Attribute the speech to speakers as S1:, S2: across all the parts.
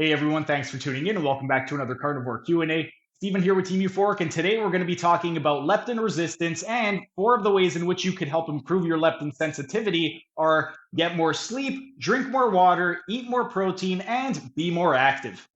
S1: Hey everyone, thanks for tuning in and welcome back to another Carnivore Q&A. Stephen here with Team Euphoric, and today we're going to be talking about leptin resistance, and four of the ways in which you could help improve your leptin sensitivity are get more sleep, drink more water, eat more protein, and be more active.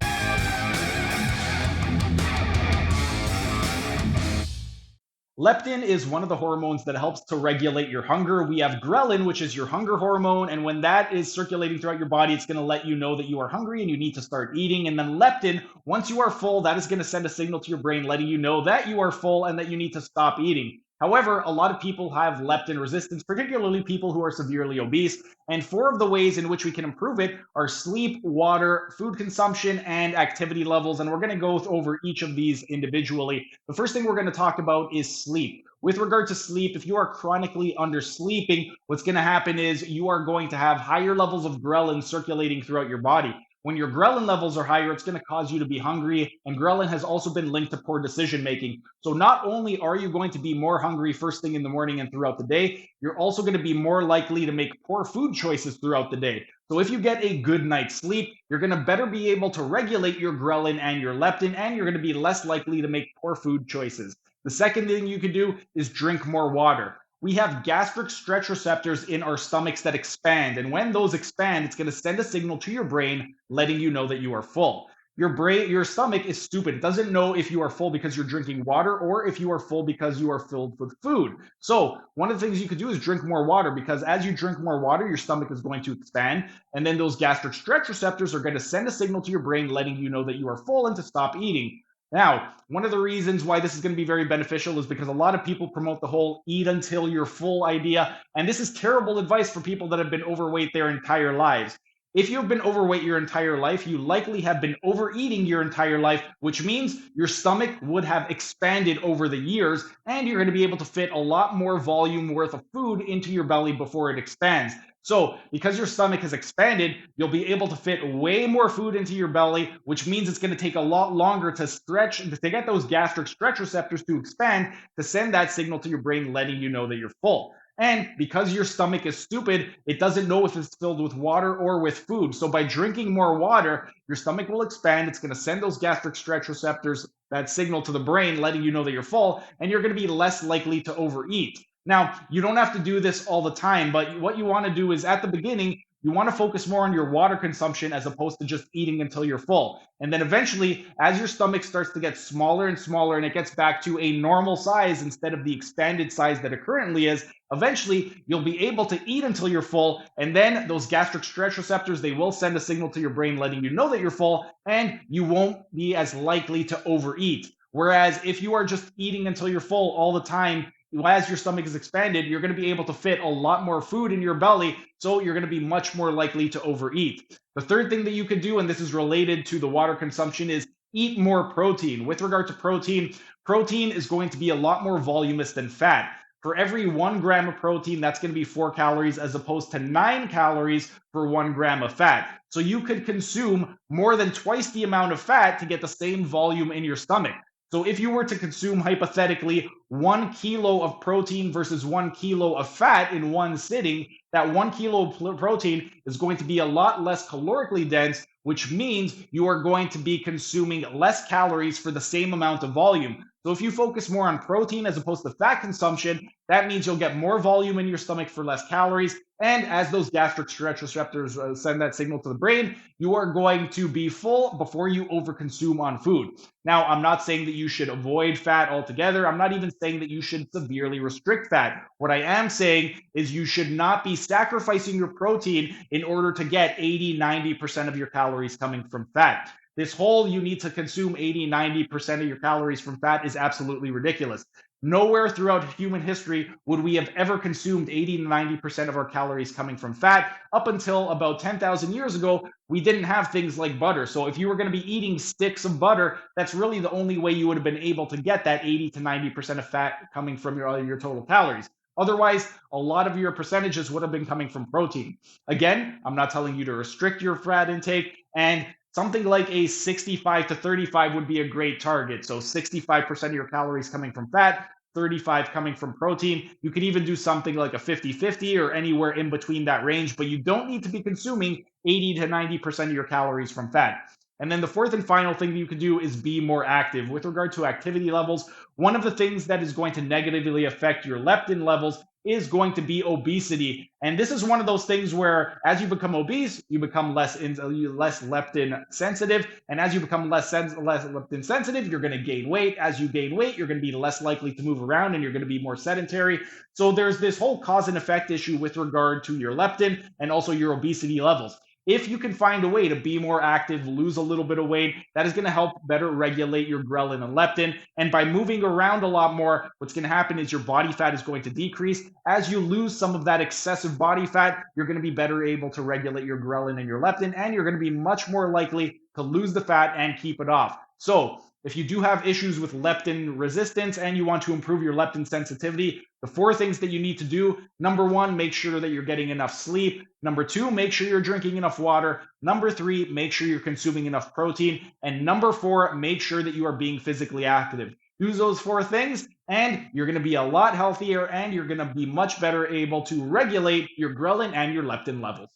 S1: Leptin is one of the hormones that helps to regulate your hunger. We have ghrelin, which is your hunger hormone. And when that is circulating throughout your body, it's going to let you know that you are hungry and you need to start eating. And then leptin, once you are full, that is going to send a signal to your brain letting you know that you are full and that you need to stop eating. However, a lot of people have leptin resistance, particularly people who are severely obese. And four of the ways in which we can improve it are sleep, water, food consumption, and activity levels. And we're going to go over each of these individually. The first thing we're going to talk about is sleep. With regard to sleep, if you are chronically undersleeping, what's going to happen is you are going to have higher levels of ghrelin circulating throughout your body. When your ghrelin levels are higher, it's going to cause you to be hungry. And ghrelin has also been linked to poor decision making. So not only are you going to be more hungry first thing in the morning and throughout the day, you're also going to be more likely to make poor food choices throughout the day. So if you get a good night's sleep, you're going to better be able to regulate your ghrelin and your leptin, and you're going to be less likely to make poor food choices. The second thing you can do is drink more water. We have gastric stretch receptors in our stomachs that expand. And when those expand, it's going to send a signal to your brain letting you know that you are full. Your stomach is stupid. It doesn't know if you are full because you're drinking water or if you are full because you are filled with food. So one of the things you could do is drink more water, because as you drink more water, your stomach is going to expand. And then those gastric stretch receptors are going to send a signal to your brain letting you know that you are full and to stop eating. Now, one of the reasons why this is going to be very beneficial is because a lot of people promote the whole eat until you're full idea. And this is terrible advice for people that have been overweight their entire lives. If you've been overweight your entire life, you likely have been overeating your entire life, which means your stomach would have expanded over the years, and you're going to be able to fit a lot more volume worth of food into your belly before it expands. So, because your stomach has expanded, you'll be able to fit way more food into your belly, which means it's going to take a lot longer to stretch, to get those gastric stretch receptors to expand, to send that signal to your brain, letting you know that you're full. And because your stomach is stupid, it doesn't know if it's filled with water or with food. So by drinking more water, your stomach will expand. It's going to send those gastric stretch receptors that signal to the brain, letting you know that you're full, and you're going to be less likely to overeat. Now, you don't have to do this all the time, but what you want to do is at the beginning, you want to focus more on your water consumption as opposed to just eating until you're full. And then eventually, as your stomach starts to get smaller and smaller and it gets back to a normal size instead of the expanded size that it currently is, eventually you'll be able to eat until you're full. And then those gastric stretch receptors, they will send a signal to your brain letting you know that you're full, and you won't be as likely to overeat. Whereas if you are just eating until you're full all the time, as your stomach is expanded, you're going to be able to fit a lot more food in your belly. So you're going to be much more likely to overeat. The third thing that you could do, and this is related to the water consumption, is eat more protein. With regard to protein, protein is going to be a lot more voluminous than fat. For every 1 gram of protein, that's going to be 4 calories as opposed to 9 calories for 1 gram of fat. So you could consume more than twice the amount of fat to get the same volume in your stomach. So if you were to consume hypothetically 1 kilo of protein versus 1 kilo of fat in one sitting, that 1 kilo of protein is going to be a lot less calorically dense, which means you are going to be consuming less calories for the same amount of volume. So if you focus more on protein as opposed to fat consumption, that means you'll get more volume in your stomach for less calories. And as those gastric stretch receptors send that signal to the brain, you are going to be full before you overconsume on food. Now, I'm not saying that you should avoid fat altogether. I'm not even saying that you should severely restrict fat. What I am saying is you should not be sacrificing your protein in order to get 80-90% of your calories coming from fat. This whole you need to consume 80-90% of your calories from fat is absolutely ridiculous. Nowhere throughout human history would we have ever consumed 80-90% of our calories coming from fat. Up until about 10,000 years ago, we didn't have things like butter. So if you were going to be eating sticks of butter, that's really the only way you would have been able to get that 80-90% of fat coming from your total calories. Otherwise, a lot of your percentages would have been coming from protein. Again, I'm not telling you to restrict your fat intake, and something like a 65 to 35 would be a great target. So 65% of your calories coming from fat, 35 coming from protein. You could even do something like a 50-50 or anywhere in between that range, but you don't need to be consuming 80 to 90% of your calories from fat. And then the fourth and final thing that you can do is be more active. With regard to activity levels, one of the things that is going to negatively affect your leptin levels is going to be obesity. And this is one of those things where as you become obese, you become less leptin sensitive. And as you become less leptin sensitive, you're going to gain weight. As you gain weight, you're going to be less likely to move around and you're going to be more sedentary. So there's this whole cause and effect issue with regard to your leptin and also your obesity levels. If you can find a way to be more active, lose a little bit of weight, that is going to help better regulate your ghrelin and leptin. And by moving around a lot more, what's going to happen is your body fat is going to decrease. As you lose some of that excessive body fat, you're going to be better able to regulate your ghrelin and your leptin, and you're going to be much more likely to lose the fat and keep it off. So if you do have issues with leptin resistance and you want to improve your leptin sensitivity, the four things that you need to do: number one, make sure that you're getting enough sleep. Number two, make sure you're drinking enough water. Number three, make sure you're consuming enough protein. And number four, make sure that you are being physically active. Use those four things, and you're going to be a lot healthier and you're going to be much better able to regulate your ghrelin and your leptin levels.